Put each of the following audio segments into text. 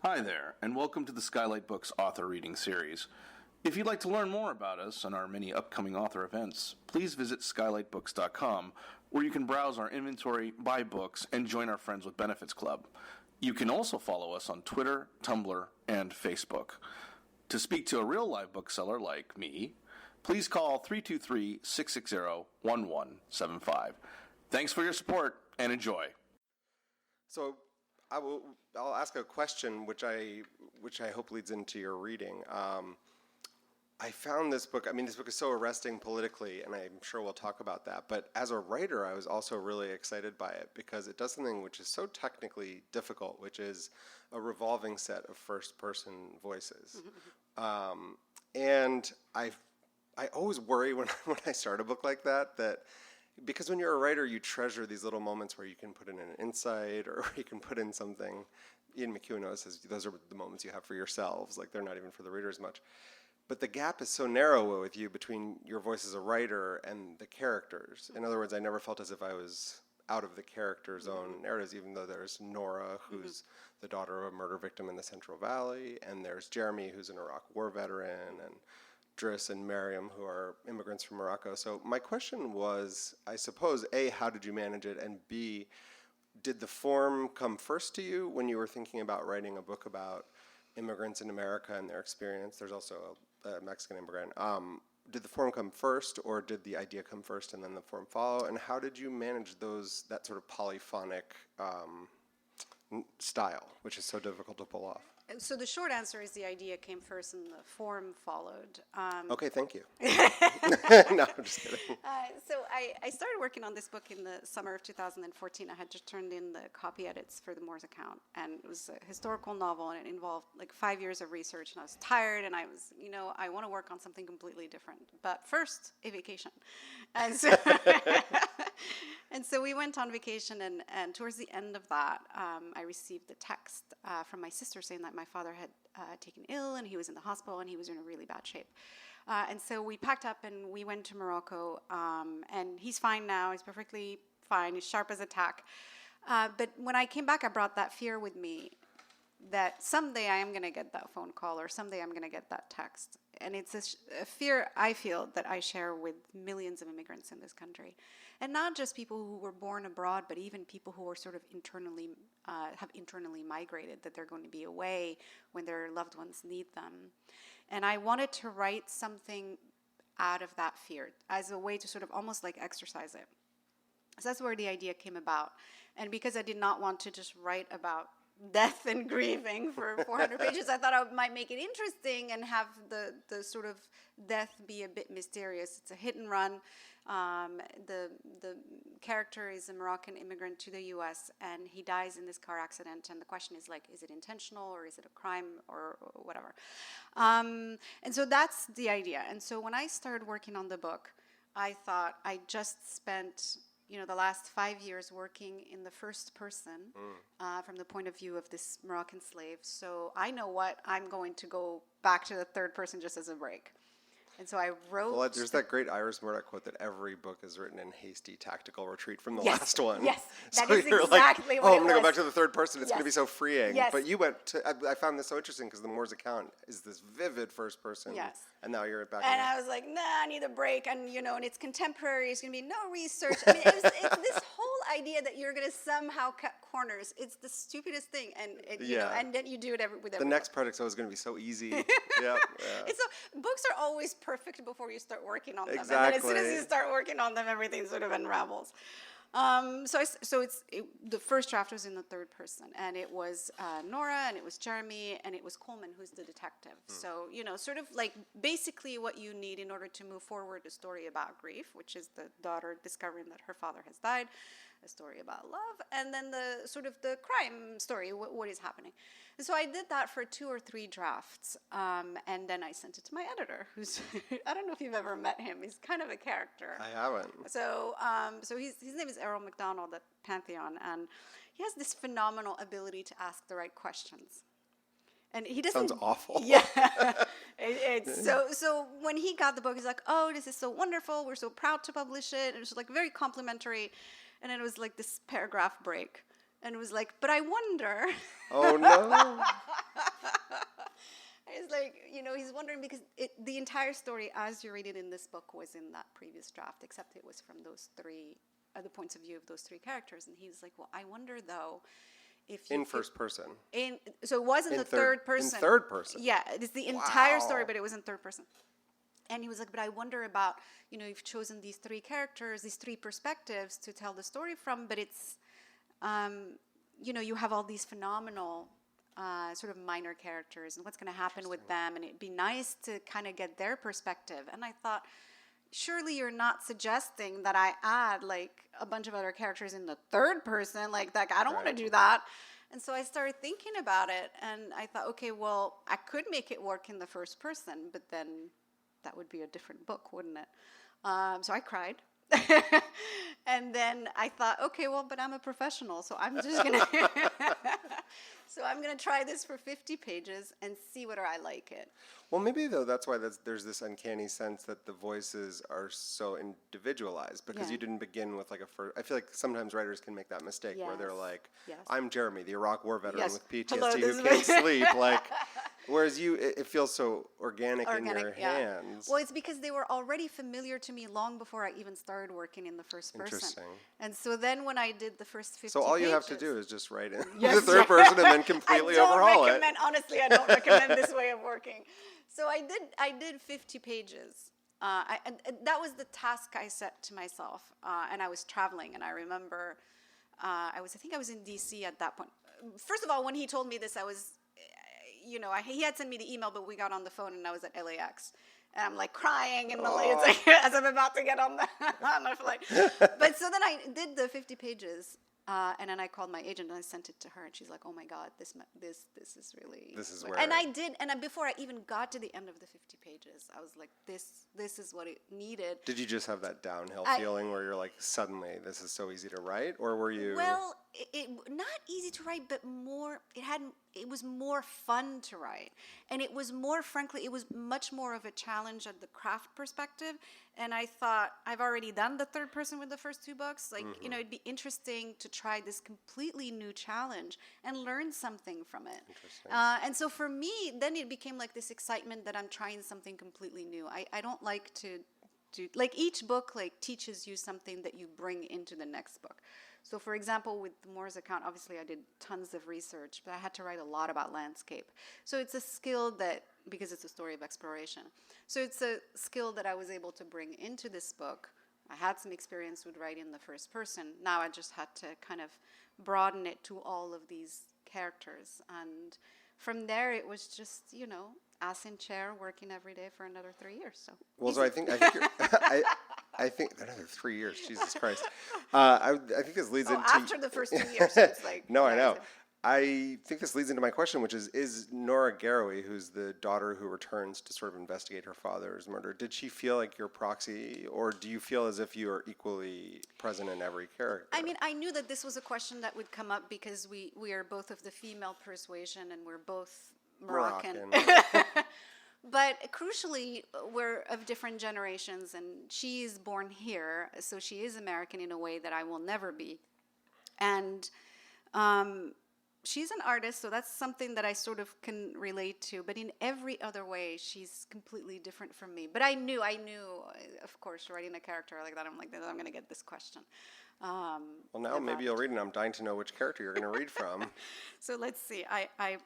Hi there, and welcome to the Skylight Books author reading series. If you'd like to learn more about us and our many upcoming author events, please visit skylightbooks.com, where you can browse our inventory, buy books, and join our Friends with Benefits Club. You can also follow us on Twitter, Tumblr, and Facebook. To speak to a real live bookseller like me, please call 323-660-1175. Thanks for your support, and enjoy. So I'll ask a question which I hope leads into your reading. I found this book, this book is so arresting politically, and I'm sure we'll talk about that, but as a writer, I was also really excited by it because it does something which is so technically difficult, which is a revolving set of first-person voices. And I always worry when I start a book like that because when you're a writer, you treasure these little moments where you can put in an insight or you can put in something. Ian McEwan always says those are the moments you have for yourselves, like they're not even for the reader as much. But the gap is so narrow with you between your voice as a writer and the characters. In other words, I never felt as if I was out of the character's own narratives, even though there's Nora, who's the daughter of a murder victim in the Central Valley, and there's Jeremy, who's an Iraq War veteran, and Driss and Maryam, who are immigrants from Morocco. So my question was, I suppose, A, how did you manage it? And B, did the form come first to you when you were thinking about writing a book about immigrants in America and their experience? There's also a Mexican immigrant. Did the form come first, or did the idea come first and then the form follow? And how did you manage that sort of polyphonic style, which is so difficult to pull off? So the short answer is the idea came first and the form followed. Okay, thank you. No, I'm just kidding. So I started working on this book in the summer of 2014. I had just turned in the copy edits for the Moore's account, and it was a historical novel, and it involved like 5 years of research, and I was tired, and I was, I want to work on something completely different. But first, a vacation. And so, and so we went on vacation, and towards the end of that, I received the text from my sister saying that my father had taken ill, and he was in the hospital, and he was in a really bad shape. And so we packed up, and we went to Morocco, and he's fine now. He's perfectly fine. He's sharp as a tack. But when I came back, I brought that fear with me that someday I am going to get that phone call, or someday I'm going to get that text. And it's a fear I feel that I share with millions of immigrants in this country. And not just people who were born abroad, but even people who are sort of have internally migrated, that they're going to be away when their loved ones need them. And I wanted to write something out of that fear as a way to sort of almost like exercise it. So that's where the idea came about. And because I did not want to just write about death and grieving for 400 pages, I thought I might make it interesting and have the sort of death be a bit mysterious. It's a hit and run. The character is a Moroccan immigrant to the U.S., and he dies in this car accident, and the question is like, is it intentional, or is it a crime, or whatever? And so that's the idea. And so when I started working on the book, I thought I just spent the last 5 years working in the first person from the point of view of this Moroccan slave. So I know what I'm going to go back to the third person just as a break. And so I wrote... Well, there's that great Iris Murdoch quote that every book is written in hasty tactical retreat from the last one. Yes, so that is exactly what it was. I'm going to go back to the third person. It's going to be so freeing. Yes. But you went to... I found this so interesting because the Moore's account is this vivid first person. Yes. And now you're back. And I was like, I need a break. And, and it's contemporary. It's going to be no research. I mean, it's this whole idea that you're going to somehow cut corners. It's the stupidest thing. And, and then you do it with everyone. The next project's always going to be so easy. yeah. And so books are always perfect before you start working on them. Exactly. And then as soon as you start working on them, everything sort of unravels. So the first draft was in the third person, and it was Nora, and it was Jeremy, and it was Coleman, who's the detective. So, sort of like basically what you need in order to move forward a story about grief, which is the daughter discovering that her father has died, a story about love, and then the sort of the crime story, what is happening. And so I did that for 2 or 3 drafts, and then I sent it to my editor, who's, I don't know if you've ever met him. He's kind of a character. I haven't. So his name is Errol McDonald at Pantheon, and he has this phenomenal ability to ask the right questions. And he doesn't. Sounds awful. Yeah. So when he got the book, he's like, "Oh, this is so wonderful. We're so proud to publish it." And it was like very complimentary. And then it was like this paragraph break. And it was like, "But I wonder." Oh, no. the entire story, as you read it in this book, was in that previous draft, except it was from those three, the points of view of those three characters. And he was like, well, I wonder, though, if you... In first person. So it wasn't the third person. In third person. Yeah, it's the entire story, but it was in third person. And he was like, but I wonder about, you've chosen these three characters, these three perspectives to tell the story from, but it's, you have all these phenomenal sort of minor characters, and what's going to happen with them, and it'd be nice to kind of get their perspective. And I thought, surely you're not suggesting that I add like a bunch of other characters in the third person, like that. I don't want to do that. And so I started thinking about it, and I thought, okay, well, I could make it work in the first person, but then that would be a different book, wouldn't it? So I cried. And then I thought, okay, well, but I'm a professional, so I'm just going to... So I'm going to try this for 50 pages and see whether I like it. Well, maybe, though, that's why there's this uncanny sense that the voices are so individualized, because you didn't begin with, like, a first... I feel like sometimes writers can make that mistake where they're like, I'm Jeremy, the Iraq War veteran with PTSD who can't sleep, like... Whereas it feels so organic in your hands. Well, it's because they were already familiar to me long before I even started working in the first person. Interesting. And so then when I did the first 50 So all you pages, have to do is just write in the third person and then completely overhaul it. Honestly, I don't recommend this way of working. So I did 50 pages. And that was the task I set to myself. And I was traveling, and I remember I think I was in D.C. at that point. First of all, when he told me this, I was... he had sent me the email, but we got on the phone, and I was at LAX. And I'm like crying in the as I'm about to get on the flight. But so then I did the 50 pages, and then I called my agent and I sent it to her, and she's like, "Oh my God, this is really." This is where. And I did, and before I even got to the end of the 50 pages, I was like, "This is what it needed." Did you just have that downhill feeling where you're like, suddenly this is so easy to write, or were you? Well, it not easy to write, but more. It was more fun to write, and it was more, frankly, it was much more of a challenge at the craft perspective. And I thought, I've already done the third person with the first two books. Like, it'd be interesting to try this completely new challenge and learn something from it. And so for me, then it became like this excitement that I'm trying something completely new. I don't like to do, like, each book like teaches you something that you bring into the next book. So, for example, with the Moore's account, obviously I did tons of research, but I had to write a lot about landscape. So it's a skill that, because it's a story of exploration, so it's a skill that I was able to bring into this book. I had some experience with writing in the first person. Now I just had to kind of broaden it to all of these characters. And from there, it was just, ass in chair, working every day for another 3 years. So, well, so I think you're... I think another 3 years. Jesus Christ! I think this leads into after the first 2 years. So it's like no, I know. I think this leads into my question, which is Nora Guerraoui, who's the daughter who returns to sort of investigate her father's murder. Did she feel like your proxy, or do you feel as if you are equally present in every character? I mean, I knew that this was a question that would come up because we are both of the female persuasion, and we're both Moroccan. But crucially, we're of different generations, and she is born here, so she is American in a way that I will never be. And she's an artist, so that's something that I sort of can relate to. But in every other way, she's completely different from me. But I knew, of course, writing a character like that, I'm like, I'm going to get this question. Well, now maybe you'll read it, and I'm dying to know which character you're going to read from. So let's see.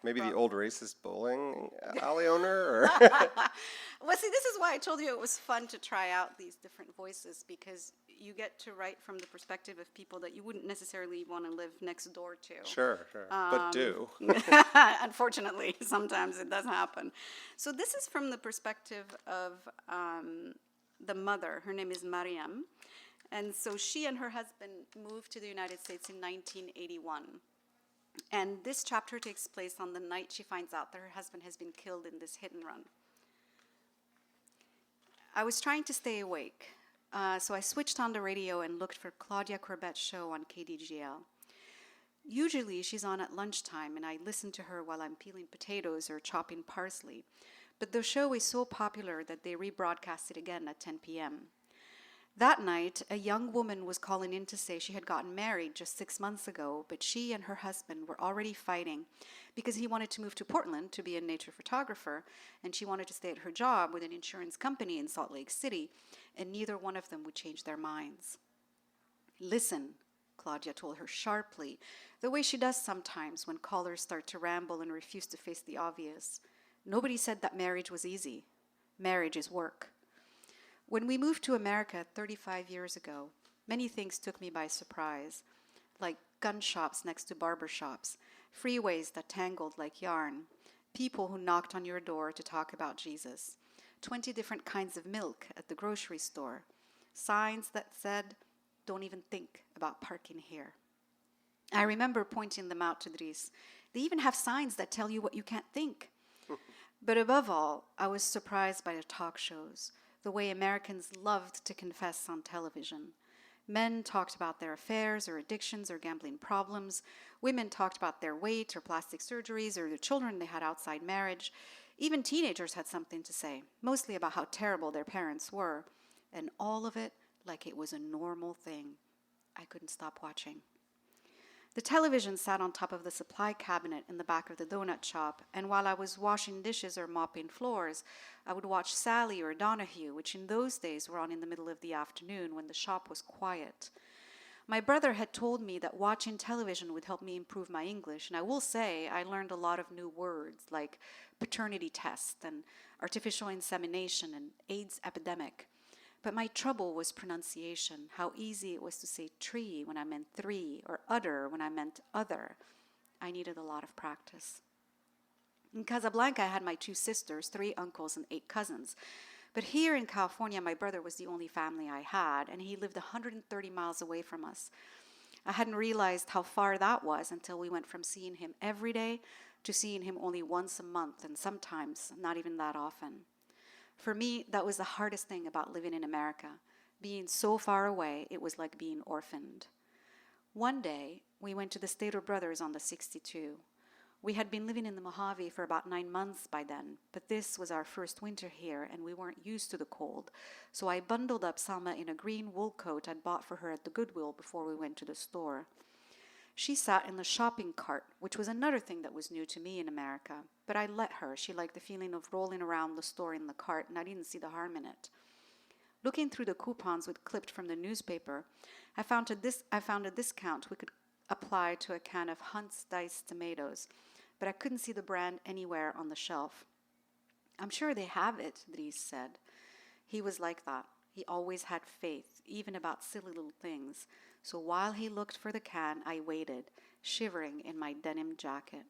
Maybe the old racist bowling alley owner? Or Well, see, this is why I told you it was fun to try out these different voices, because you get to write from the perspective of people that you wouldn't necessarily want to live next door to. Sure. But do. Unfortunately, sometimes it does happen. So this is from the perspective of the mother. Her name is Maryam. And so she and her husband moved to the United States in 1981. And this chapter takes place on the night she finds out that her husband has been killed in this hit and run. I was trying to stay awake, so I switched on the radio and looked for Claudia Corbet's show on KDGL. Usually she's on at lunchtime, and I listen to her while I'm peeling potatoes or chopping parsley. But the show is so popular that they rebroadcast it again at 10 p.m. That night, a young woman was calling in to say she had gotten married just 6 months ago, but she and her husband were already fighting because he wanted to move to Portland to be a nature photographer, and she wanted to stay at her job with an insurance company in Salt Lake City, and neither one of them would change their minds. Listen, Claudia told her sharply, the way she does sometimes when callers start to ramble and refuse to face the obvious. Nobody said that marriage was easy. Marriage is work. When we moved to America 35 years ago, many things took me by surprise, like gun shops next to barber shops, freeways that tangled like yarn, people who knocked on your door to talk about Jesus, 20 different kinds of milk at the grocery store, signs that said, "Don't even think about parking here." I remember pointing them out to Driss. They even have signs that tell you what you can't think. But above all, I was surprised by the talk shows, the way Americans loved to confess on television. Men talked about their affairs or addictions or gambling problems. Women talked about their weight or plastic surgeries or the children they had outside marriage. Even teenagers had something to say, mostly about how terrible their parents were. And all of it like it was a normal thing. I couldn't stop watching. The television sat on top of the supply cabinet in the back of the donut shop, and while I was washing dishes or mopping floors, I would watch Sally or Donahue, which in those days were on in the middle of the afternoon when the shop was quiet. My brother had told me that watching television would help me improve my English, and I will say I learned a lot of new words like paternity test and artificial insemination and AIDS epidemic. But my trouble was pronunciation, how easy it was to say tree when I meant three, or udder when I meant other. I needed a lot of practice. In Casablanca, I had my 2 sisters, 3 uncles, and 8 cousins. But here in California, my brother was the only family I had, and he lived 130 miles away from us. I hadn't realized how far that was until we went from seeing him every day to seeing him only once a month, and sometimes not even that often. For me, that was the hardest thing about living in America. Being so far away, it was like being orphaned. One day, we went to the Stater Brothers on the 62. We had been living in the Mojave for about 9 months by then, but this was our first winter here, and we weren't used to the cold. So I bundled up Salma in a green wool coat I'd bought for her at the Goodwill before we went to the store. She sat in the shopping cart, which was another thing that was new to me in America. But I let her. She liked the feeling of rolling around the store in the cart, and I didn't see the harm in it. Looking through the coupons we'd clipped from the newspaper, I found a discount we could apply to a can of Hunt's diced tomatoes, but I couldn't see the brand anywhere on the shelf. "I'm sure they have it," Driss said. He was like that. He always had faith, even about silly little things. So while he looked for the can, I waited, shivering in my denim jacket.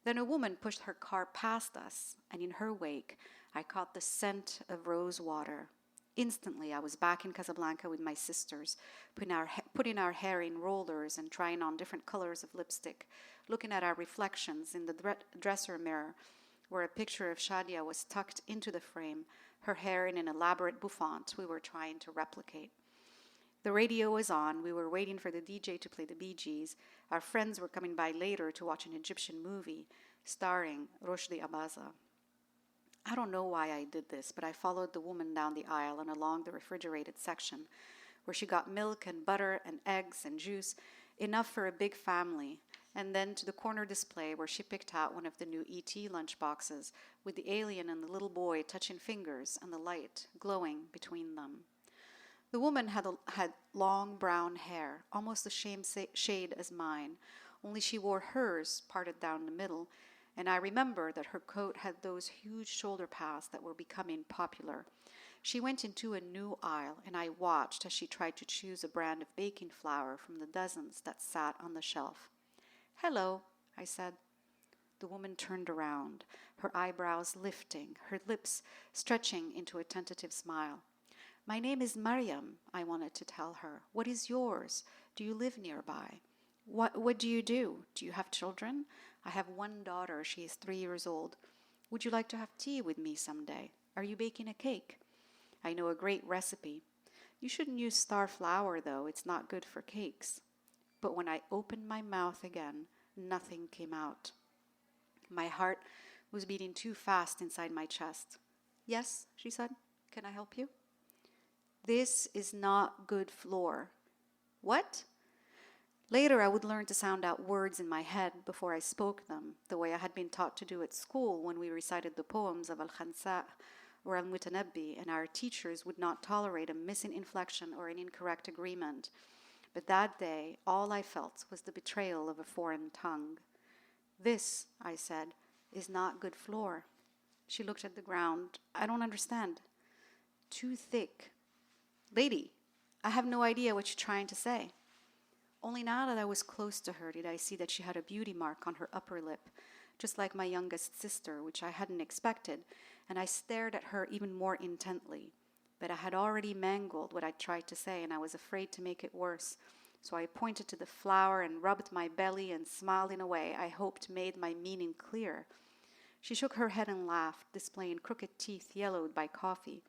Then a woman pushed her car past us, and in her wake, I caught the scent of rose water. Instantly, I was back in Casablanca with my sisters, putting our hair in rollers and trying on different colors of lipstick, looking at our reflections in the dresser mirror, where a picture of Shadia was tucked into the frame, her hair in an elaborate bouffant we were trying to replicate. The radio was on. We were waiting for the DJ to play the Bee Gees. Our friends were coming by later to watch an Egyptian movie starring Roshdi Abaza. I don't know why I did this, but I followed the woman down the aisle and along the refrigerated section, where she got milk and butter and eggs and juice, enough for a big family, and then to the corner display where she picked out one of the new E.T. lunchboxes with the alien and the little boy touching fingers and the light glowing between them. The woman had long brown hair, almost the same shade as mine, only she wore hers parted down the middle, and I remember that her coat had those huge shoulder pads that were becoming popular. She went into a new aisle, and I watched as she tried to choose a brand of baking flour from the dozens that sat on the shelf. "Hello," I said. The woman turned around, her eyebrows lifting, her lips stretching into a tentative smile. "My name is Maryam," I wanted to tell her. "What is yours? Do you live nearby? What do you do? Do you have children? I have one daughter. She is 3 years old. Would you like to have tea with me someday? Are you baking a cake? I know a great recipe. You shouldn't use star flour, though. It's not good for cakes." But when I opened my mouth again, nothing came out. My heart was beating too fast inside my chest. "Yes," she said. "Can I help you?" This is not good floor. What? Later, I would learn to sound out words in my head before I spoke them, the way I had been taught to do at school when we recited the poems of Al-Khansa or Al-Mutanabbi, and our teachers would not tolerate a missing inflection or an incorrect agreement. But that day, all I felt was the betrayal of a foreign tongue. This, I said, is not good floor. She looked at the ground. I don't understand. Too thick. Lady, I have no idea what you're trying to say. Only now that I was close to her did I see that she had a beauty mark on her upper lip, just like my youngest sister, which I hadn't expected, and I stared at her even more intently. But I had already mangled what I tried to say, and I was afraid to make it worse. So I pointed to the flower and rubbed my belly and smiled in a way I hoped made my meaning clear. She shook her head and laughed, displaying crooked teeth yellowed by coffee,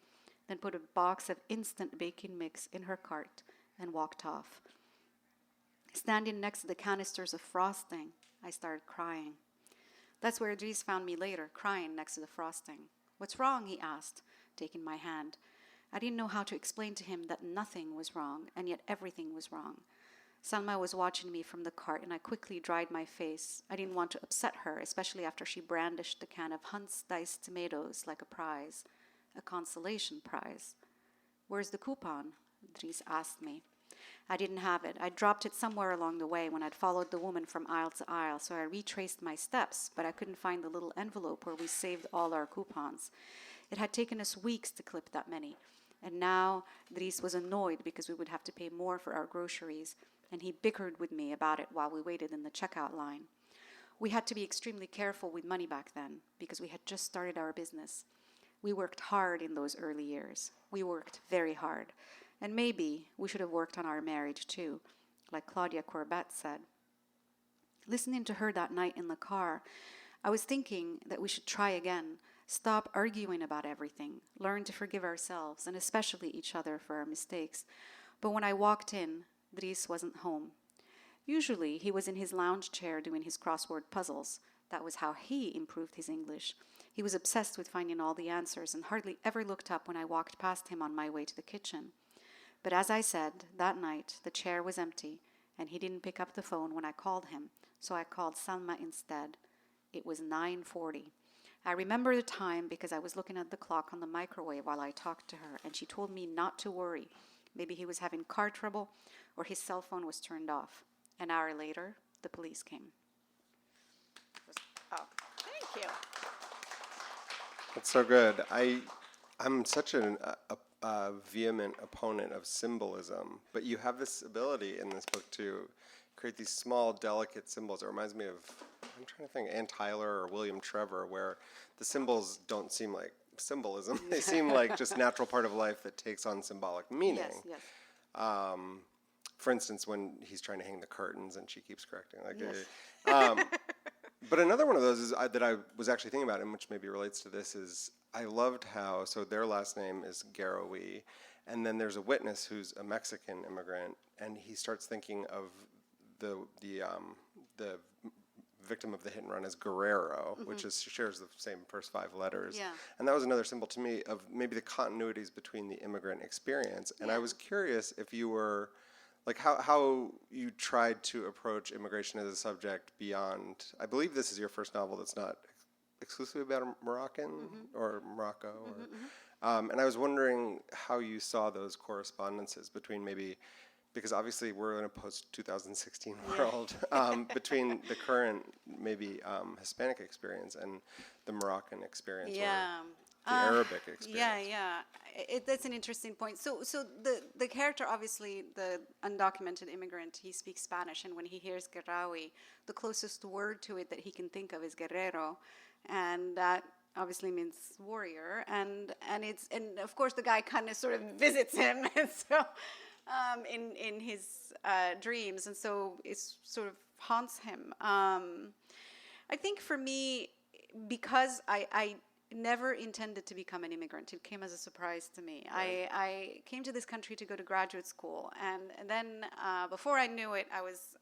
then put a box of instant baking mix in her cart and walked off. Standing next to the canisters of frosting, I started crying. That's where Driss found me later, crying next to the frosting. What's wrong? He asked, taking my hand. I didn't know how to explain to him that nothing was wrong, and yet everything was wrong. Salma was watching me from the cart, and I quickly dried my face. I didn't want to upset her, especially after she brandished the can of Hunt's diced tomatoes like a prize, a consolation prize. Where's the coupon? Driss asked me. I didn't have it. I dropped it somewhere along the way when I'd followed the woman from aisle to aisle, so I retraced my steps, but I couldn't find the little envelope where we saved all our coupons. It had taken us weeks to clip that many, and now Driss was annoyed because we would have to pay more for our groceries, and he bickered with me about it while we waited in the checkout line. We had to be extremely careful with money back then because we had just started our business. We worked hard in those early years. We worked very hard. And maybe we should have worked on our marriage too, like Claudia Corbett said. Listening to her that night in the car, I was thinking that we should try again, stop arguing about everything, learn to forgive ourselves, and especially each other for our mistakes. But when I walked in, Driss wasn't home. Usually, he was in his lounge chair doing his crossword puzzles. That was how he improved his English. He was obsessed with finding all the answers and hardly ever looked up when I walked past him on my way to the kitchen. But as I said, that night, the chair was empty, and he didn't pick up the phone when I called him, so I called Salma instead. It was 9:40. I remember the time because I was looking at the clock on the microwave while I talked to her, and she told me not to worry. Maybe he was having car trouble, or his cell phone was turned off. An hour later, the police came. Oh, thank you. That's so good. I'm such a vehement opponent of symbolism, but you have this ability in this book to create these small, delicate symbols. It reminds me of, I'm trying to think, Ann Tyler or William Trevor, where the symbols don't seem like symbolism. They seem like just natural part of life that takes on symbolic meaning. Yes. For instance, when he's trying to hang the curtains and she keeps correcting. Like, Yes. But another one of those is that I was actually thinking about, and which maybe relates to this, is I loved how, so their last name is Guerraoui, and then there's a witness who's a Mexican immigrant, and he starts thinking of the victim of the hit and run as Guerrero, which shares the same first 5 letters. Yeah. And that was another symbol to me of maybe the continuities between the immigrant experience. And I was curious if you were, like, how you tried to approach immigration as a subject beyond, I believe this is your first novel that's not exclusively about a Moroccan or Morocco. And I was wondering how you saw those correspondences between maybe, because obviously we're in a post-2016 world, between the current maybe Hispanic experience and the Moroccan experience or the Arabic experience. That's an interesting point. So the character, obviously, the undocumented immigrant, he speaks Spanish, and when he hears Guerraoui, the closest word to it that he can think of is guerrero, and that obviously means warrior, and of course the guy kind of sort of visits him, and so in his dreams, and so it sort of haunts him. I think for me, because I never intended to become an immigrant. It came as a surprise to me. Right. I came to this country to go to graduate school, and then before I knew it, I was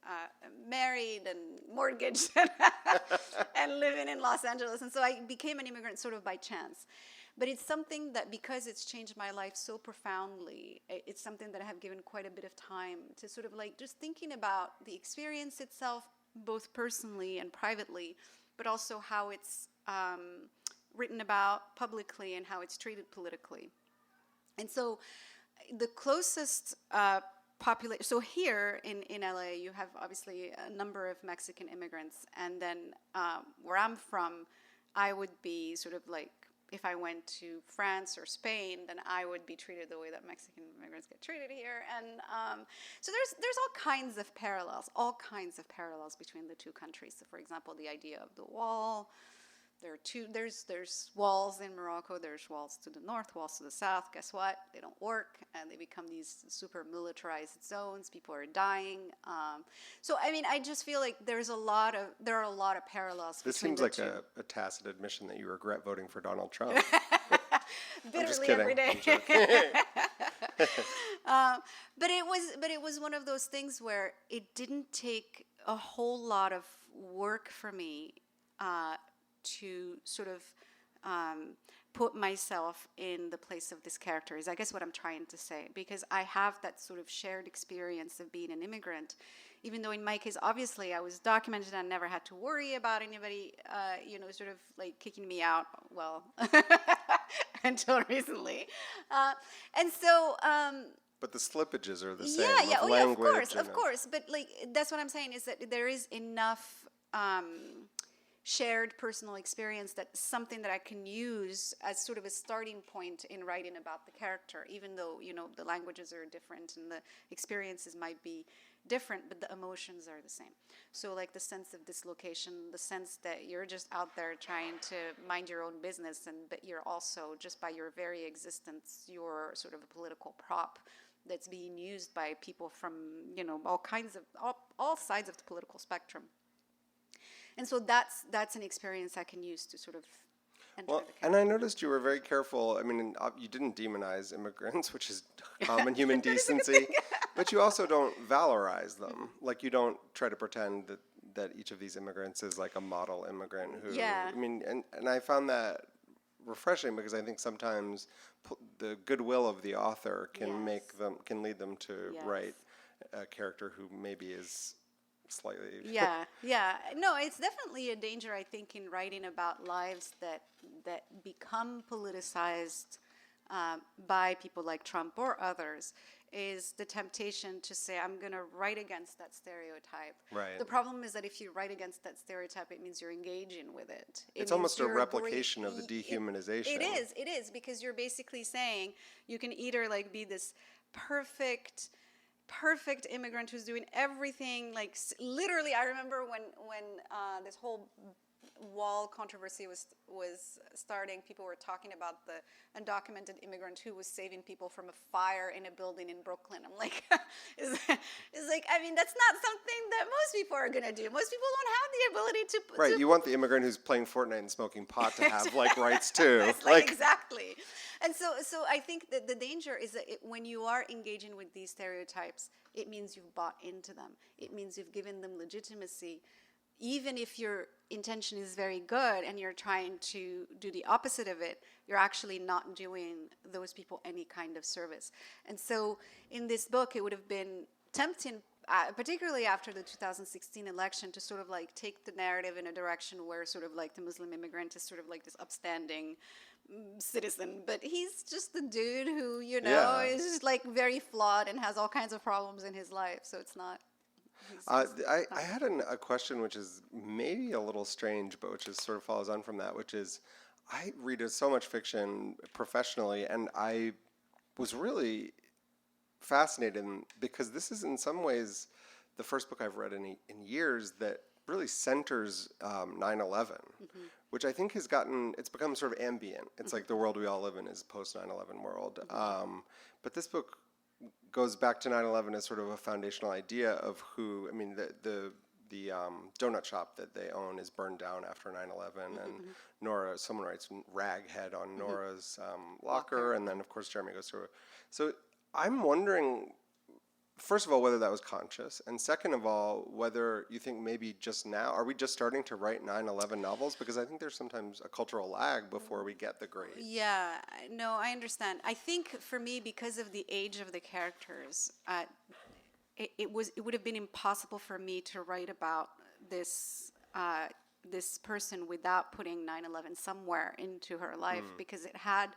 married and mortgaged and living in Los Angeles, and so I became an immigrant sort of by chance. But it's something that, because it's changed my life so profoundly, it's something that I have given quite a bit of time to sort of like just thinking about the experience itself, both personally and privately, but also how it's written about publicly and how it's treated politically. And so the closest population, so here in LA, you have obviously a number of Mexican immigrants. And then where I'm from, I would be sort of like, if I went to France or Spain, then I would be treated the way that Mexican immigrants get treated here. And so there's all kinds of parallels between the two countries. So for example, the idea of the wall. There's walls in Morocco. There's walls to the north, walls to the south. Guess what? They don't work, and they become these super militarized zones. People are dying. So I mean, I just feel like there are a lot of parallels. This seems like a tacit admission that you regret voting for Donald Trump. Bitterly every day. But it was one of those things where it didn't take a whole lot of work for me to sort of put myself in the place of this character, is I guess what I'm trying to say, because I have that sort of shared experience of being an immigrant, even though in my case, obviously, I was documented and never had to worry about anybody, sort of like kicking me out, well, until recently. And so... but the slippages are the same. Of course. But like, that's what I'm saying, is that there is enough... shared personal experience, that's something that I can use as sort of a starting point in writing about the character, even though, the languages are different and the experiences might be different, but the emotions are the same. So like the sense of dislocation, the sense that you're just out there trying to mind your own business, but you're also, just by your very existence, you're sort of a political prop that's being used by people from, all sides of the political spectrum. And so that's an experience I can use to sort of enter the character. And I noticed you were very careful. I mean, you didn't demonize immigrants, which is common human decency, but you also don't valorize them. Like, you don't try to pretend that each of these immigrants is like a model immigrant who... Yeah. I mean, and I found that refreshing, because I think sometimes the goodwill of the author can lead them to write a character who maybe is... slightly. No, it's definitely a danger, I think, in writing about lives that become politicized by people like Trump or others, is the temptation to say, I'm going to write against that stereotype. Right. The problem is that if you write against that stereotype, it means you're engaging with it. It's almost a replication of the dehumanization. It is, because you're basically saying you can either like be this perfect immigrant who's doing everything, like literally. I remember when this whole wall controversy was starting, people were talking about the undocumented immigrant who was saving people from a fire in a building in Brooklyn. I'm like, it's like, I mean, that's not something that most people are gonna do. Most people don't have the ability to. Right, you want the immigrant who's playing Fortnite and smoking pot to have like rights too. Exactly. And so I think that the danger is that when you are engaging with these stereotypes, it means you've bought into them. It means you've given them legitimacy. Even if your intention is very good and you're trying to do the opposite of it, you're actually not doing those people any kind of service. And so in this book, it would have been tempting, particularly after the 2016 election, to sort of like take the narrative in a direction where sort of like the Muslim immigrant is sort of like this upstanding citizen, but he's just the dude who, is just like very flawed and has all kinds of problems in his life. So it's not... I had a question which is maybe a little strange, but which is sort of follows on from that, which is, I read so much fiction professionally, and I was really fascinated because this is in some ways the first book I've read in years that really centers 9/11, which I think it's become sort of ambient. It's like the world we all live in is post 9/11 world. But this book goes back to 9/11 as sort of a foundational idea of who, I mean, the donut shop that they own is burned down after 9/11, and Nora, someone writes raghead on Nora's locker, and then of course Jeremy goes through it. So I'm wondering, first of all, whether that was conscious, and second of all, whether you think maybe just now, are we just starting to write 9/11 novels? Because I think there's sometimes a cultural lag before we get the great. Yeah, no, I understand. I think for me, because of the age of the characters, it would have been impossible for me to write about this this person without putting 9/11 somewhere into her life, because it had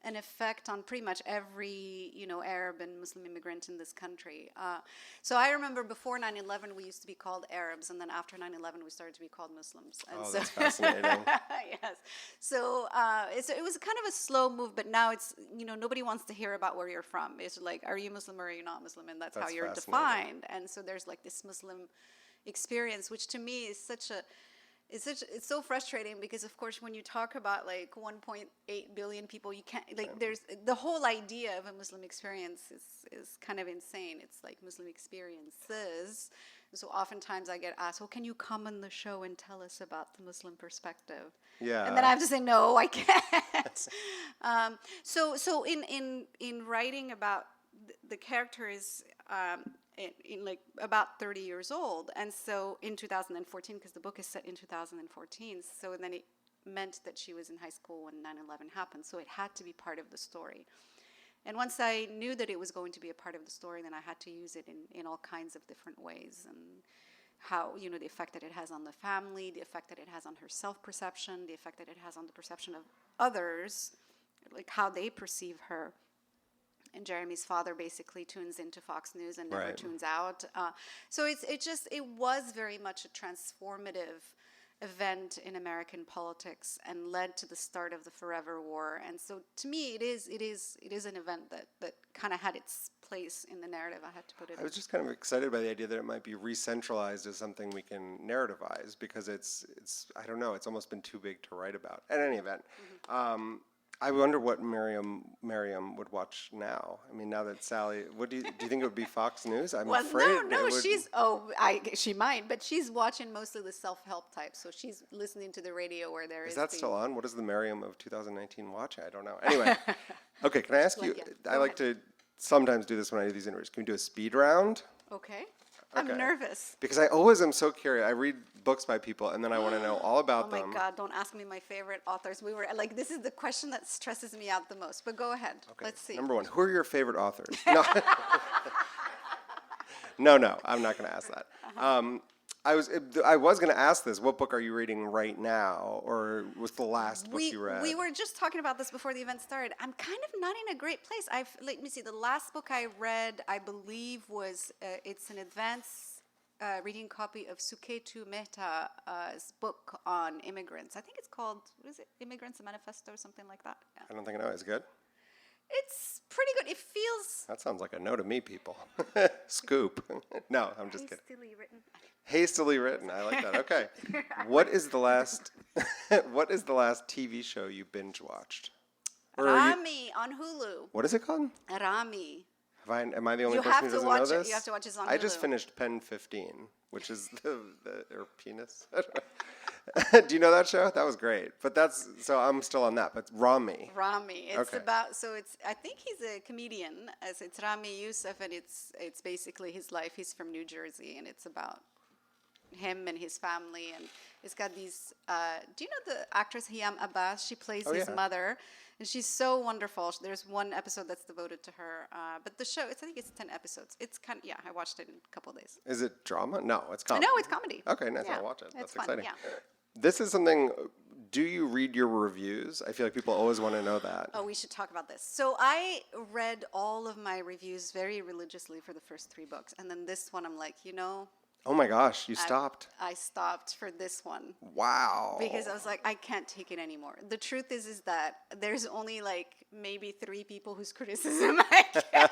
an effect on pretty much every, Arab and Muslim immigrant in this country. So I remember before 9/11 we used to be called Arabs, and then after 9/11 we started to be called Muslims. And that's fascinating. Yes. So it was kind of a slow move, but now it's, nobody wants to hear about where you're from. It's like, are you Muslim or are you not Muslim? And that's how you're defined. And so there's like this Muslim experience, which to me is it's so frustrating, because of course when you talk about like 1.8 billion people, you can't, like, there's the whole idea of a Muslim experience is kind of insane. It's like Muslim experiences. So oftentimes I get asked, well, can you come on the show and tell us about the Muslim perspective? Yeah. And then I have to say, no, I can't. So in writing about the characters, in like about 30 years old, and so in 2014, because the book is set in 2014, so then it meant that she was in high school when 9/11 happened, so it had to be part of the story. And once I knew that it was going to be a part of the story, then I had to use it in all kinds of different ways, and how, the effect that it has on the family, the effect that it has on her self-perception, the effect that it has on the perception of others, like how they perceive her. And Jeremy's father basically tunes into Fox News and never tunes out. So it was very much a transformative event in American politics and led to the start of the Forever War. And so to me, it is an event that kind of had its place in the narrative. I had to put it. I was just kind of excited by the idea that it might be re-centralized as something we can narrativize, because it's I don't know, it's almost been too big to write about. At any event. I wonder what Maryam would watch now. I mean, now that Sally, do you think it would be Fox News? I'm afraid. No, she might, but she's watching mostly the self-help type. So she's listening to the radio where there is. Is that still on? What is the Maryam of 2019 watching? I don't know. Anyway, okay. Can I ask you? I like to sometimes do this when I do these interviews. Can we do a speed round? Okay. I'm nervous. Because I always am so curious. I read books by people, and then I want to know all about them. Oh my God, don't ask me my favorite authors. This is the question that stresses me out the most, but go ahead. Okay. Let's see. Number one, who are your favorite authors? No, no, I'm not going to ask that. I was going to ask this. What book are you reading right now, or was the last book you read? We were just talking about this before the event started. I'm kind of not in a great place. Let me see. The last book I read, I believe, was it's an advanced reading copy of Suketu Mehta's book on immigrants. I think it's called, what is it? Immigrants, a Manifesto, or something like that. Yeah. I don't think I know. Is it good? It's pretty good. It feels... That sounds like a no to me, people. Scoop. No, I'm just kidding. Hastily written. Hastily written. I like that. Okay. What is the last TV show you binge watched? Rami on Hulu. What is it called? Rami. Am I the only person who doesn't know this? You have to watch it on Hulu. I just finished Pen 15, which is or penis. Do you know that show? That was great. But so I'm still on that. But Rami. It's about, I think he's a comedian. It's Rami Youssef, and it's basically his life. He's from New Jersey, and it's about him and his family. And it's got these, do you know the actress Hiam Abbas? She plays his mother. And she's so wonderful. There's one episode that's devoted to her. But the show, I think it's 10 episodes. It's I watched it in a couple of days. Is it drama? No, it's comedy. No, it's comedy. Okay, nice. I'll watch it. That's fun, exciting. Yeah. This is something, do you read your reviews? I feel like people always want to know that. Oh, we should talk about this. So I read all of my reviews very religiously for the first 3 books. And then this one, I'm like, Oh my gosh, you stopped. I stopped for this one. Wow. Because I was like, I can't take it anymore. The truth is that there's only like maybe 3 people whose criticism I care about.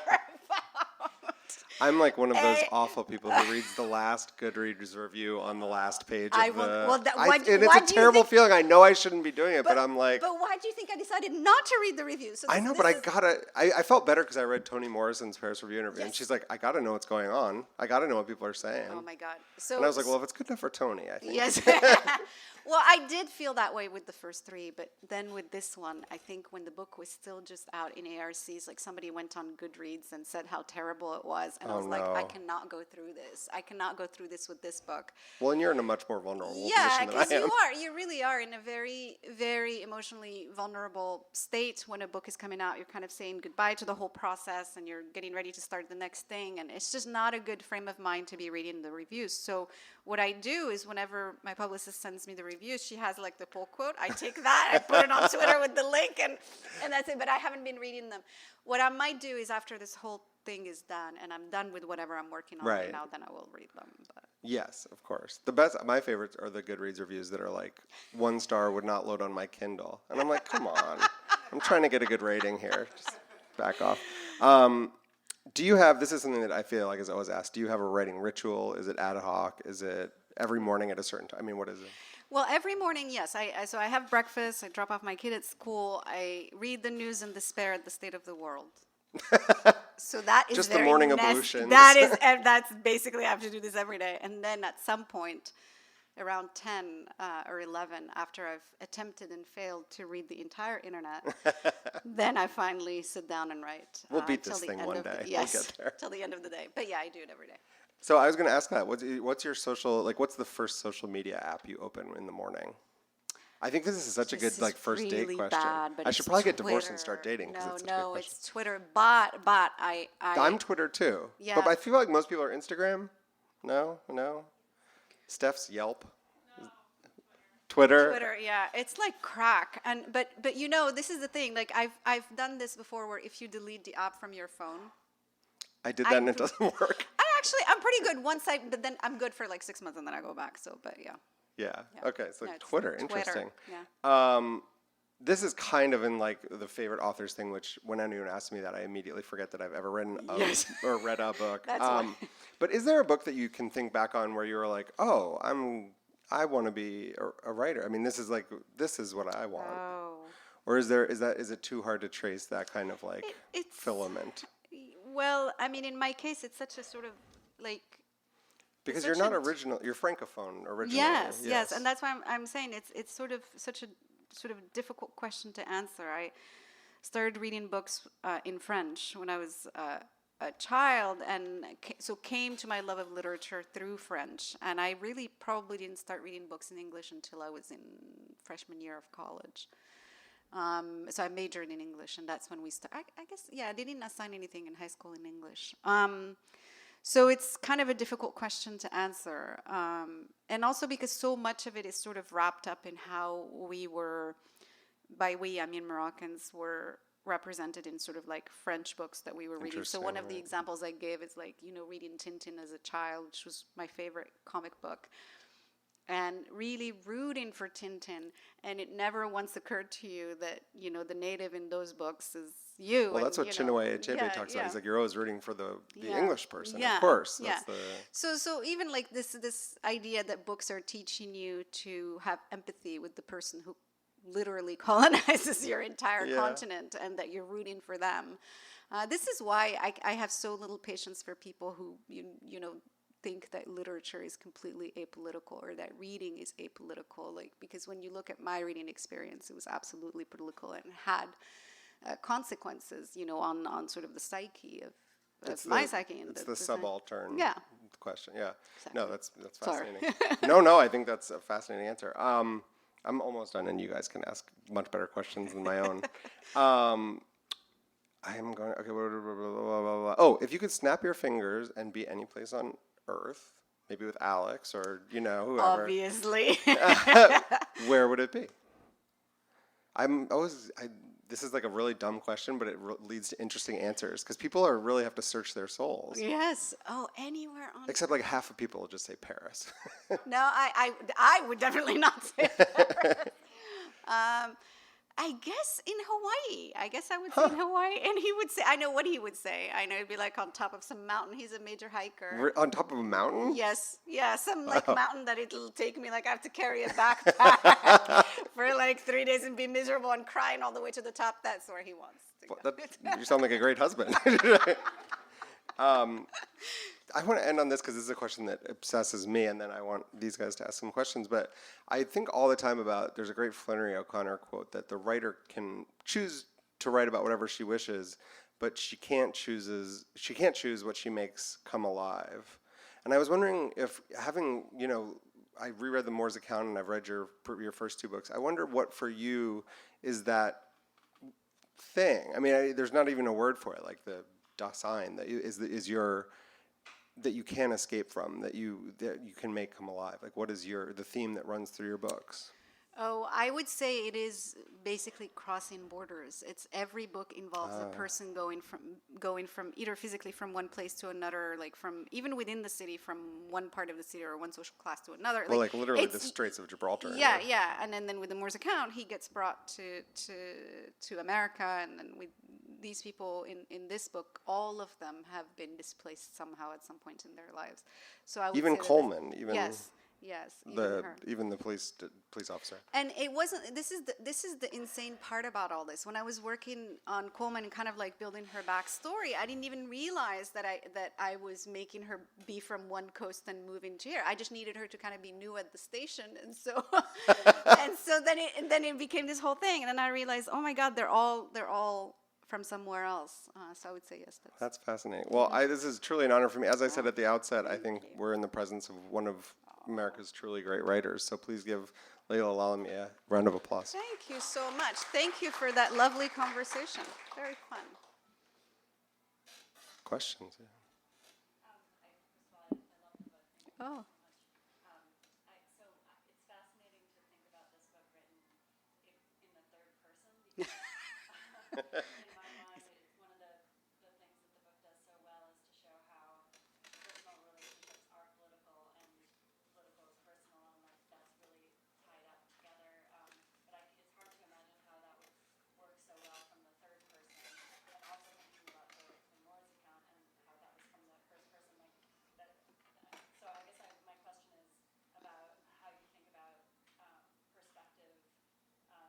I'm like one of those awful people who reads the last Goodreads review on the last page of and it's a terrible feeling. I know I shouldn't be doing it, but I'm like... But why do you think I decided not to read the reviews? So I know, but I felt better because I read Toni Morrison's Paris Review interview, and she's like, I got to know what's going on. I got to know what people are saying. Oh, my God. And I was like, well, if it's good enough for Toni, I think. Yes. Well, I did feel that way with the first three, but then with this one, I think when the book was still just out in ARCs, like somebody went on Goodreads and said how terrible it was, and I was like, I cannot go through this. I cannot go through this with this book. Well, and you're in a much more vulnerable position than because I am. you really are in a very, very emotionally vulnerable state when a book is coming out. You're kind of saying goodbye to the whole process, and you're getting ready to start the next thing, and it's just not a good frame of mind to be reading the reviews. So what I do is whenever my publicist sends me the reviews, she has like the pull quote. I take that, I put it on Twitter with the link, and that's it. But I haven't been reading them. What I might do is after this whole thing is done and I'm done with whatever I'm working on right now, then I will read them. But. Yes, of course. My favorites are the Goodreads reviews that are like 1 star would not load on my Kindle. And I'm like, come on. I'm trying to get a good rating here. Just back off. Do you have, this is something that I feel like is always asked, do you have a writing ritual? Is it ad hoc? Is it every morning at a certain time? I mean, what is it? Well, every morning, yes. So I have breakfast, I drop off my kid at school, I read the news and despair at the state of the world. So that is just the morning ablutions. That's basically, I have to do this every day. And then at some point, around 10 or 11, after I've attempted and failed to read the entire internet, then I finally sit down and write. We'll beat this thing one day. Yes, we'll get there. Till the end of the day. But yeah, I do it every day. So I was going to ask that. What's your social, like, what's the first social media app you open in the morning? I think this is such a good first really date question. Bad, I should probably get divorced and start dating. No, it's Twitter. But I'm Twitter too. Yeah. But I feel like most people are Instagram. No. Steph's Yelp. Twitter, yeah, it's like crack. And but you know, this is the thing. Like I've done this before, where if you delete the app from your phone. I did that and it doesn't work. I'm pretty good but then I'm good for like 6 months and then I go back. So, but yeah. Yeah. Okay. So Twitter, interesting. Yeah. This is kind of in like the favorite authors thing, which when anyone asks me that, I immediately forget that I've ever written or read a book. That's why. But is there a book that you can think back on where you were like, oh, I want to be a writer? I mean, this is what I want. Oh. Or is it too hard to trace that kind of like filament? Well, I mean, in my case, it's such a sort of like. Because you're not original, you're francophone originally. Yes, and that's why I'm saying it's sort of such a sort of difficult question to answer. I started reading books in French when I was a child, and so came to my love of literature through French. And I really probably didn't start reading books in English until I was in freshman year of college. So I majored in English, and that's when we started. I guess, I didn't assign anything in high school in English. So it's kind of a difficult question to answer. And also because so much of it is sort of wrapped up in how we were, by we, I mean Moroccans, were represented in sort of like French books that we were reading. So one of the examples I gave is like, reading Tintin as a child, which was my favorite comic book. And really rooting for Tintin, and it never once occurred to you that, the native in those books is you. Well, that's what Chinua Achebe talks about. He's like, you're always rooting for the English person, of course. Yeah. So even like this idea that books are teaching you to have empathy with the person who literally colonizes your entire continent, and that you're rooting for them. This is why I have so little patience for people who, think that literature is completely apolitical, or that reading is apolitical, because when you look at my reading experience, it was absolutely political and had consequences, on sort of the psyche of my psyche. It's the subaltern question. Yeah. Exactly. No, that's fascinating. No, I think that's a fascinating answer. I'm almost done, and you guys can ask much better questions than my own. I am going. Okay. Blah, blah, blah, blah, blah. Oh, if you could snap your fingers and be any place on Earth, maybe with Alex or whoever. Obviously. Where would it be? This is like a really dumb question, but it leads to interesting answers because people really have to search their souls. Yes. Oh, anywhere on. Except like half of people will just say Paris. No, I would definitely not say Paris. I guess in Hawaii. I guess I would say in Hawaii. And he would say, I know what he would say. I know he'd be like on top of some mountain. He's a major hiker. On top of a mountain? Yes. Yeah, some mountain that it'll take me, I have to carry a backpack for 3 days and be miserable and crying all the way to the top. That's where he wants to go. You sound like a great husband. I want to end on this because this is a question that obsesses me, and then I want these guys to ask some questions. But I think all the time about, there's a great Flannery O'Connor quote that the writer can choose to write about whatever she wishes, but she can't choose what she makes come alive. And I was wondering if, having, I reread the Moore's Account and I've read your first two books. I wonder what for you is that thing. I mean, there's not even a word for it, like the Dasein that is your, that you can't escape from, that you can make come alive. Like, what is the theme that runs through your books? Oh, I would say it is basically crossing borders. It's every book involves a person going from either physically from one place to another, like from even within the city, from one part of the city or one social class to another. Well, like literally the Straits of Gibraltar. Yeah, yeah. And then with the Moore's Account, he gets brought to America, and then with these people in this book, all of them have been displaced somehow at some point in their lives. So I would even say Coleman, Yes, even the police officer. And it wasn't. This is the insane part about all this. When I was working on Coleman and kind of like building her backstory, I didn't even realize that I was making her be from one coast and moving to here. I just needed her to kind of be new at the station, and so then it became this whole thing. And then I realized, oh my God, they're all from somewhere else. So I would say yes. That's fascinating. Well, this is truly an honor for me. As I said at the outset, I think we're in the presence of one of America's truly great writers. So please give Laila Lalami a round of applause. Thank you so much. Thank you for that lovely conversation. Very fun. Questions? Yeah. Oh. So it's fascinating to think about this book written in the third person. Because in my mind, it's one of the things that the book does so well is to show how personal relationships are political and political is personal, and like that's really tied up together. But it's hard to imagine how that would work so well from the third person, and also thinking about the Moore's Account and how that was from the first person. Like that. So I guess my question is about how you think about perspective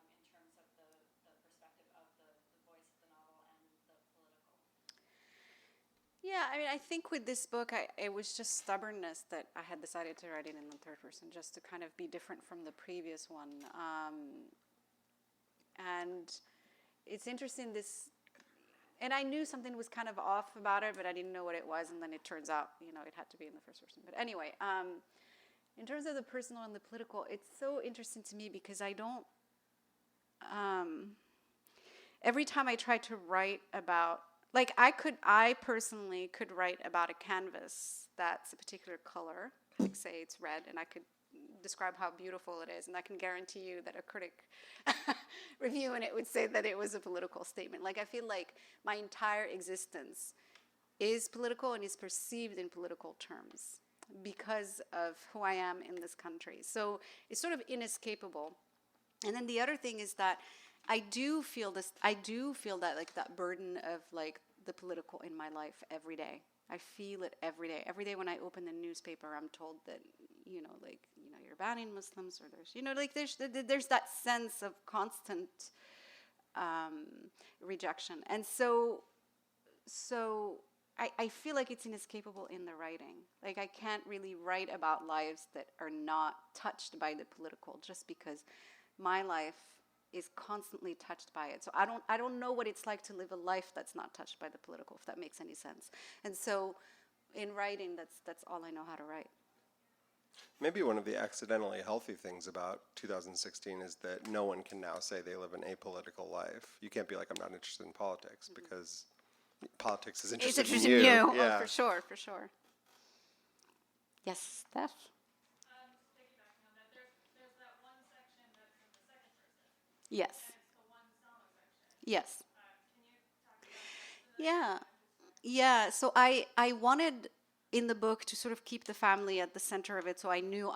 in terms of the perspective of the voice of the novel and the political. Yeah, I mean, I think with this book, it was just stubbornness that I had decided to write it in the third person, just to kind of be different from the previous one. And it's interesting, and I knew something was kind of off about it, but I didn't know what it was, and then it turns out, it had to be in the first person. But anyway, in terms of the personal and the political, it's so interesting to me because I don't, every time I try to write about, like I personally could write about a canvas that's a particular color, like say it's red, and I could describe how beautiful it is, and I can guarantee you that a critic reviewing it would say that it was a political statement. Like I feel like my entire existence is political and is perceived in political terms because of who I am in this country. So it's sort of inescapable. And then the other thing is that I do feel that like that burden of like the political in my life every day. I feel it every day. Every day when I open the newspaper, I'm told that, you're banning Muslims, or there's that sense of constant rejection. And so I feel like it's inescapable in the writing. Like I can't really write about lives that are not touched by the political, just because my life is constantly touched by it. So I don't know what it's like to live a life that's not touched by the political, if that makes any sense. And so in writing, that's all I know how to write. Maybe one of the accidentally healthy things about 2016 is that no one can now say they live an apolitical life. You can't be like, I'm not interested in politics, because politics is interested in you. Yeah. Yeah. Oh, for sure. Yes, Steph? Piggybacking on that, there's that one section that's in the second person. Yes. And it's the one Sama section. Yes. Can you talk about that? Yeah. So I wanted in the book to sort of keep the family at the center of it. So I knew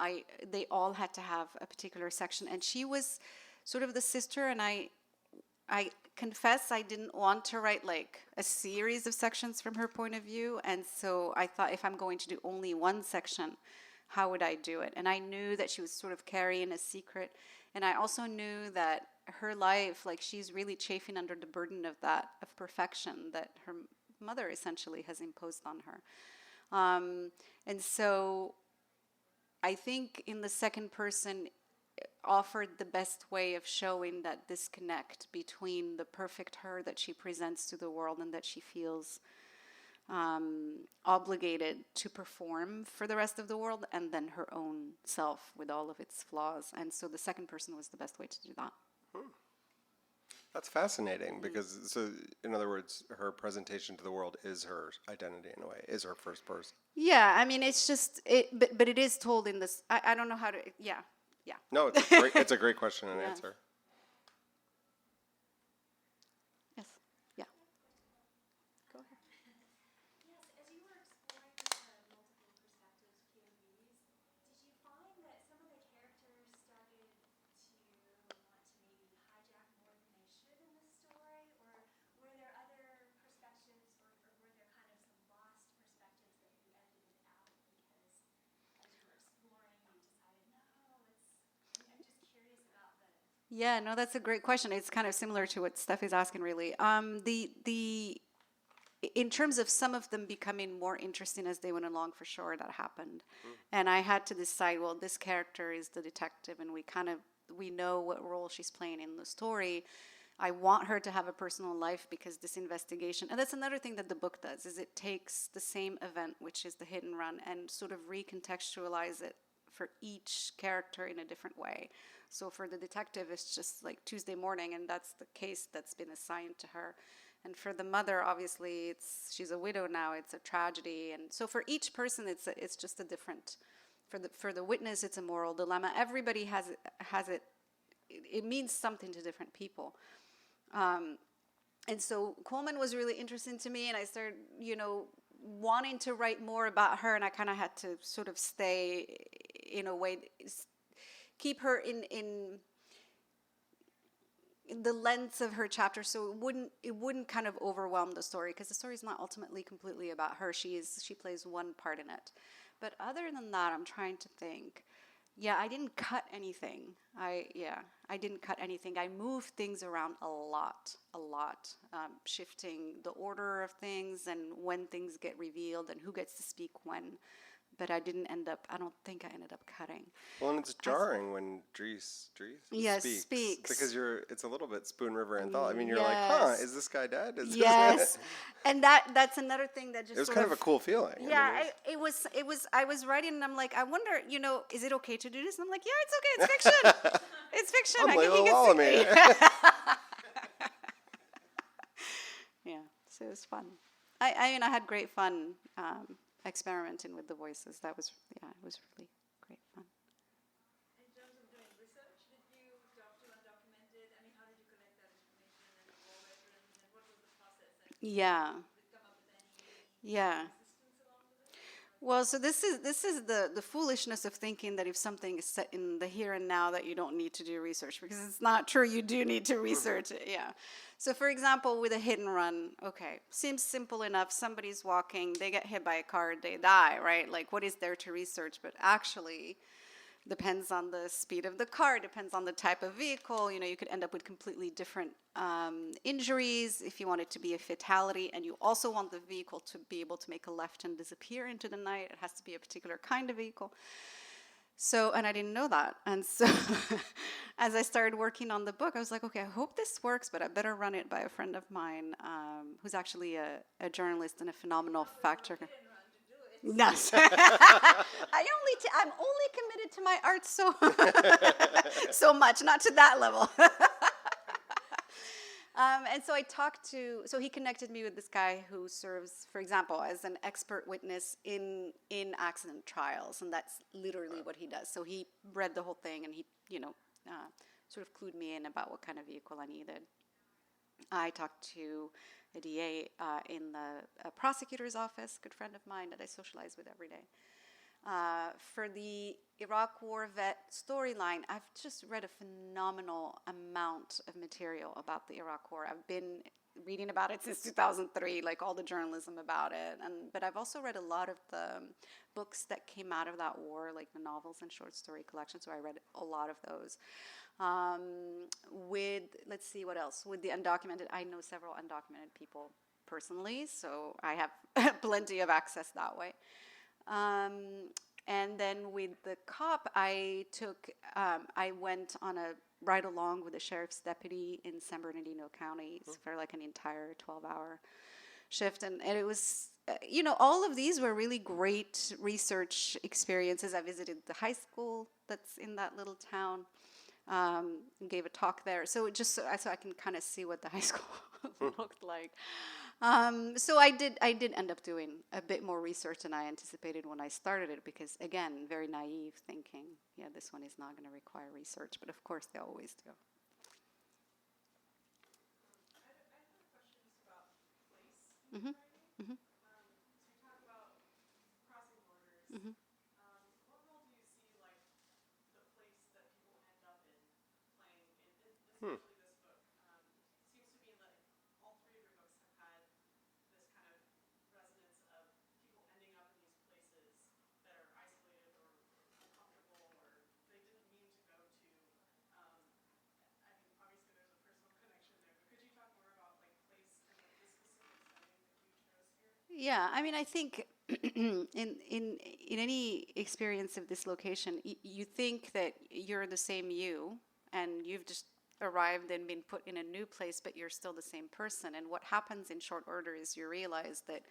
they all had to have a particular section. And she was sort of the sister, and I confess I didn't want to write like a series of sections from her point of view. And so I thought, if I'm going to do only one section, how would I do it? And I knew that she was sort of carrying a secret. And I also knew that her life, like she's really chafing under the burden of perfection that her mother essentially has imposed on her. And so I think in the second person offered the best way of showing that disconnect between the perfect her that she presents to the world and that she feels obligated to perform for the rest of the world, and then her own self with all of its flaws. And so the second person was the best way to do that. That's fascinating because, so in other words, her presentation to the world is her identity in a way, is her first person. Yeah, I mean, it's just, but it is told in this, I don't know how to, yeah. No, it's a great question and answer. Yes, yeah. Go ahead. Yes, as you were exploring the multiple perspectives, POVs, did you find that some of the characters started to want to maybe hijack more than they should in the story? Or were there other perspectives, or were there kind of some lost perspectives that you edited out because as you were exploring, you decided, no, I'm just curious about the... Yeah, no, that's a great question. It's kind of similar to what Steph is asking, really. In terms of some of them becoming more interesting as they went along, for sure, that happened. And I had to decide, well, this character is the detective, and we know what role she's playing in the story. I want her to have a personal life because this investigation, and that's another thing that the book does, is it takes the same event, which is the hit and run, and sort of recontextualize it for each character in a different way. So for the detective, it's just like Tuesday morning, and that's the case that's been assigned to her. And for the mother, obviously, she's a widow now. It's a tragedy, and so for each person, it's just a different. For the witness, it's a moral dilemma. Everybody has it. It means something to different people. And so Coleman was really interesting to me, and I started, wanting to write more about her, and I kind of had to sort of stay in a way, keep her in the length of her chapter, so it wouldn't kind of overwhelm the story, because the story is not ultimately completely about her. She plays one part in it. But other than that, I'm trying to think. Yeah, I didn't cut anything. I didn't cut anything. I moved things around a lot, shifting the order of things and when things get revealed and who gets to speak when. But I don't think I ended up cutting. Well, and it's jarring when Driss speaks. Because it's a little bit Spoon River anthology. I mean, you're like, is this guy dead? Yes. And that's another thing that just it was kind of a cool feeling. Yeah, it was. I was writing and I'm like, I wonder, is it okay to do this? And I'm like, yeah, it's okay. It's fiction. It's fiction. I'm Laila Lalami. Yeah, so it was fun. I had great fun experimenting with the voices. It was really great fun. In terms of doing research, did you talk to undocumented? I mean, how did you collect that information and all reference, and what was the process? And Yeah. did you come up with any Yeah. resistance along with it? Well, so this is the foolishness of thinking that if something is set in the here and now that you don't need to do research, because it's not true. You do need to research it. Yeah. So for example, with a hit and run, okay, seems simple enough. Somebody's walking, they get hit by a car, they die, right? Like, what is there to research? But actually, depends on the speed of the car, depends on the type of vehicle. You could end up with completely different injuries if you want it to be a fatality, and you also want the vehicle to be able to make a left and disappear into the night. It has to be a particular kind of vehicle. So, and I didn't know that. And so as I started working on the book, I was like, okay, I hope this works, but I better run it by a friend of mine who's actually a journalist and a phenomenal fact checker. Yes. I'm only committed to my art so much, not to that level. And so so he connected me with this guy who serves, for example, as an expert witness in accident trials, and that's literally what he does. So he read the whole thing, and he, sort of clued me in about what kind of vehicle I needed. I talked to a DA in the prosecutor's office, good friend of mine that I socialize with every day. For the Iraq War vet storyline, I've just read a phenomenal amount of material about the Iraq War. I've been reading about it since 2003, like all the journalism about it. But I've also read a lot of the books that came out of that war, like the novels and short story collections, so I read a lot of those. Let's see what else. With the undocumented, I know several undocumented people personally, so I have plenty of access that way. And then with the cop, I went on a ride along with the sheriff's deputy in San Bernardino County for like an entire 12-hour shift. And it was, all of these were really great research experiences. I visited the high school that's in that little town, gave a talk there. So just so I can kind of see what the high school looked like. So I did end up doing a bit more research than I anticipated when I started it, because again, very naive thinking, this one is not going to require research, but of course they always do. I have questions about place. Mm-hmm. So you talk about crossing borders. What role do you see like the place that people end up in playing in especially this book? Seems to me like all three of your books have had this kind of resonance of people ending up in these places that are isolated or uncomfortable or they didn't mean to go to. I mean, obviously there's a personal connection there, but could you talk more about like place and like the specific setting that you chose here? Yeah, I mean, I think in any experience of this location, you think that you're the same you, and you've just arrived and been put in a new place, but you're still the same person. And what happens in short order is you realize that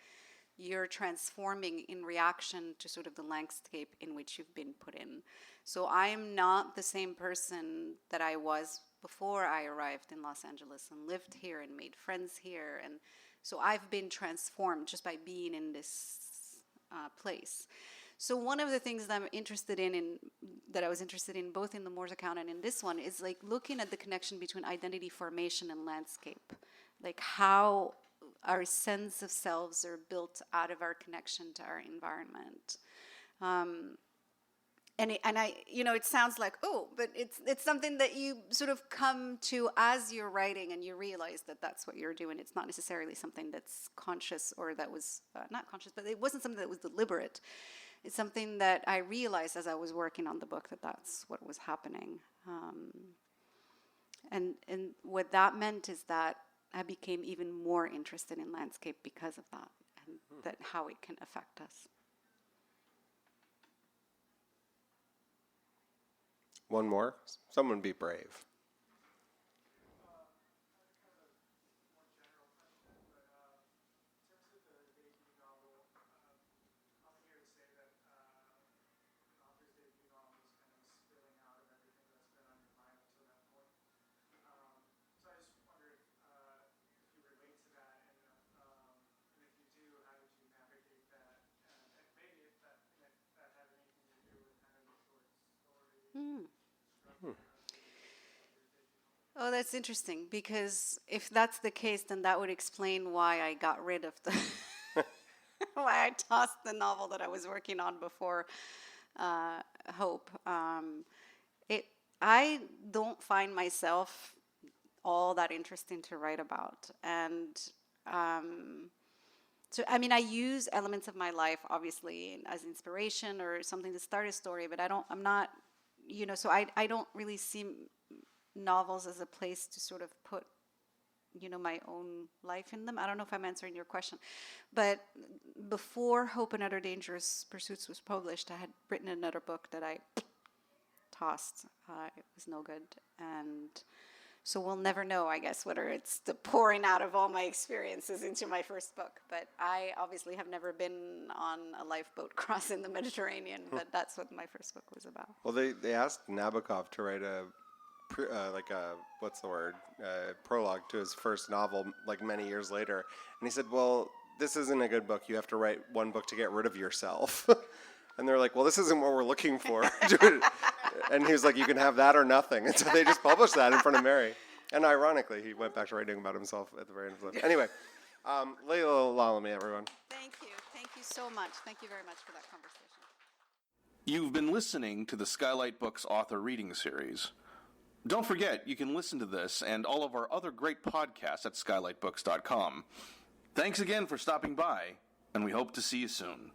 you're transforming in reaction to sort of the landscape in which you've been put in. So I'm not the same person that I was before I arrived in Los Angeles and lived here and made friends here. And so I've been transformed just by being in this place. So one of the things that I'm interested in that I was interested in both in the Moore's account and in this one is like looking at the connection between identity formation and landscape, like how our sense of selves are built out of our connection to our environment. It sounds like, but it's something that you sort of come to as you're writing, and you realize that that's what you're doing. It's not necessarily something that's conscious, or that was not conscious, but it wasn't something that was deliberate. It's something that I realized as I was working on the book, that that's what was happening. And what that meant is that I became even more interested in landscape because of that, and that how it can affect us. One more? Someone be brave. Oh, that's interesting, because if that's the case, then that would explain why I got rid of the why I tossed the novel that I was working on before Hope. I don't find myself all that interesting to write about, and so I mean, I use elements of my life obviously as inspiration or something to start a story, but I'm not, so I don't really see novels as a place to sort of put, my own life in them. I don't know if I'm answering your question, but before Hope and Other Dangerous Pursuits was published, I had written another book that I tossed. It was no good, and so we'll never know, I guess, whether it's the pouring out of all my experiences into my first book. But I obviously have never been on a lifeboat crossing the Mediterranean, but that's what my first book was about. Well, they asked Nabokov to write prologue to his first novel, like many years later. And he said, well, this isn't a good book. You have to write one book to get rid of yourself. And they're like, well, this isn't what we're looking for. And he was like, you can have that or nothing. And so they just published that in front of Mary. And ironically, he went back to writing about himself at the very end of the book. Anyway, Laila Lalami, everyone. Thank you. Thank you so much. Thank you very much for that conversation. You've been listening to the Skylight Books author reading series. Don't forget, you can listen to this and all of our other great podcasts at skylightbooks.com. Thanks again for stopping by, and we hope to see you soon.